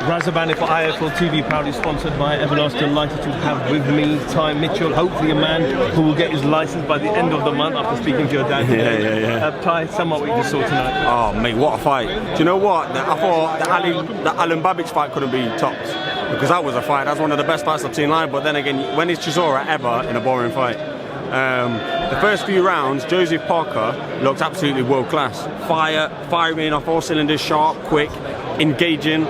Razabani for IFL TV, proudly sponsored by Everlast. Delighted to have with me Ty Mitchell, hopefully a man who will get his license by the end of the month after speaking to your dad. Yeah. Ty, sum up what you just saw tonight. Oh mate, what a fight. Do you know what? I thought the Alan Babic fight couldn't be topped, because that was a fight. That's one of the best fights I've seen live, but then again, when is Chisora ever in a boring fight? The first few rounds, Joseph Parker looked absolutely world class. Firing off all cylinders, sharp, quick, engaging.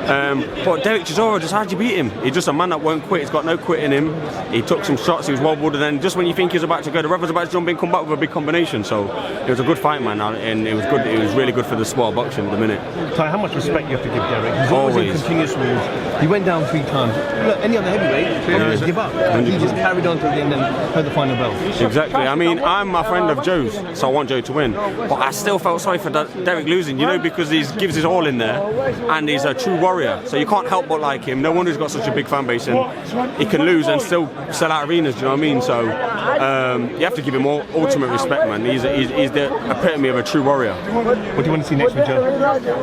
But Derek Chisora, just how'd you beat him? He's just a man that won't quit. He's got no quit in him. He took some shots, he was wobbled, and then just when you think he's about to go, the ref was about to jump in, come back with a big combination. So it was a good fight, man, and it was good. It was really good for the sport of boxing at the minute. Ty, how much respect you have to give Derek? He's always in continuous moves. He went down 3 times. Look, any other heavyweight, he just give up. He just carried on to the end and heard the final bell. Exactly. I mean, I'm a friend of Joe's, so I want Joe to win. But I still felt sorry for Derek losing, you know, because he gives his all in there, and he's a true warrior. So you can't help but like him. No wonder he's got such a big fan base, and he can lose and still sell out arenas. Do you know what I mean? So you have to give him all ultimate respect, man. He's the epitome of a true warrior. What do you want to see next with Joe?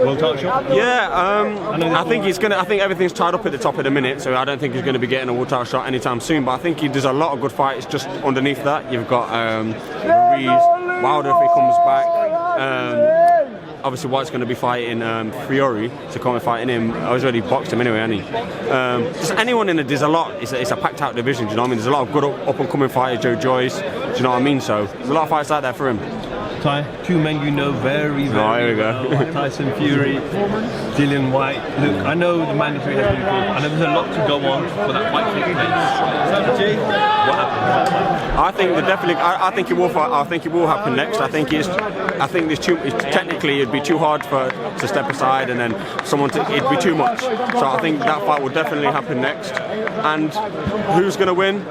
World title shot? Yeah, I think he's gonna. I think everything's tied up at the top of the minute, so I don't think he's going to be getting a world title shot anytime soon. But I think there's a lot of good fights just underneath that. You've got Ruiz, Wilder if he comes back. Obviously, White's going to be fighting Fury, so come and fighting him. I was already boxed him anyway, hasn't he? Just anyone in it. There's a lot. It's a packed out division. Do you know what I mean? There's a lot of good up and coming fighters. Joe Joyce. Do you know what I mean? So there's a lot of fights out there for him. Ty, 2 men you know very well. Tyson Fury, Fury-Whyte. Look, I know the mandatory has been called. I know there's a lot to go on for that fight to take place. What happened? I think I think it will fight. I think it will happen next. I think there's too. Technically, it'd be too hard to step aside, and then it'd be too much. So I think that fight will definitely happen next. And who's going to win?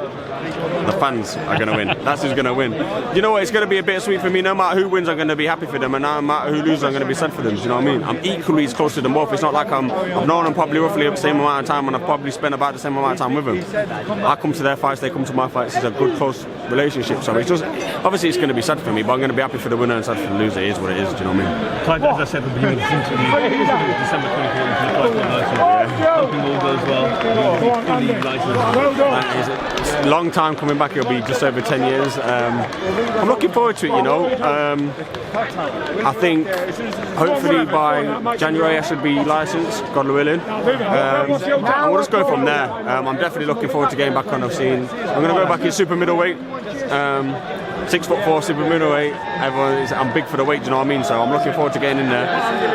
The fans are going to win. That's who's going to win. You know what? It's going to be a bit sweet for me. No matter who wins, I'm going to be happy for them, and no matter who loses, I'm going to be sad for them. Do you know what I mean? I'm equally as close to them both. It's not like I've known them probably roughly the same amount of time, and I've probably spent about the same amount of time with them. I come to their fights, they come to my fights. It's a good, close relationship. So it's just obviously it's going to be sad for me, but I'm going to be happy for the winner and sad for the loser. It is what it is. Do you know what I mean? As I said at the beginning of this interview, December 24th. Hoping all goes well. It's a long time coming back. It'll be just over 10 years. I'm looking forward to it, you know. I think hopefully by January I should be licensed, God willing. And we'll just go from there. I'm definitely looking forward to getting back on the scene. I'm going to go back in super middleweight. 6'4" super middleweight. I'm big for the weight, do you know what I mean? So I'm looking forward to getting in there.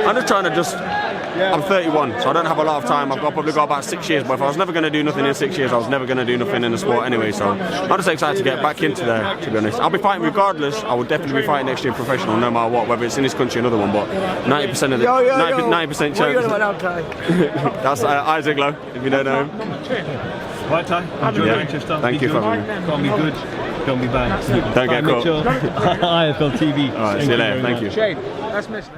I'm just trying to I'm 31, so I don't have a lot of time. I've probably got about 6 years, but if I was never going to do nothing in 6 years, I was never going to do nothing in the sport anyway. So I'm just excited to get back into there, to be honest. I'll be fighting regardless. I will definitely be fighting next year professional, no matter what, whether it's in this country or another one. But 90% of the 90% chance. That's Isaac Lowe, if you don't know him. Right, Ty. Enjoy Manchester. Thank you for having me. Can't be good, can't be bad. Don't get caught. IFL TV. All right, see you later. Thank you. Shane, that's missed.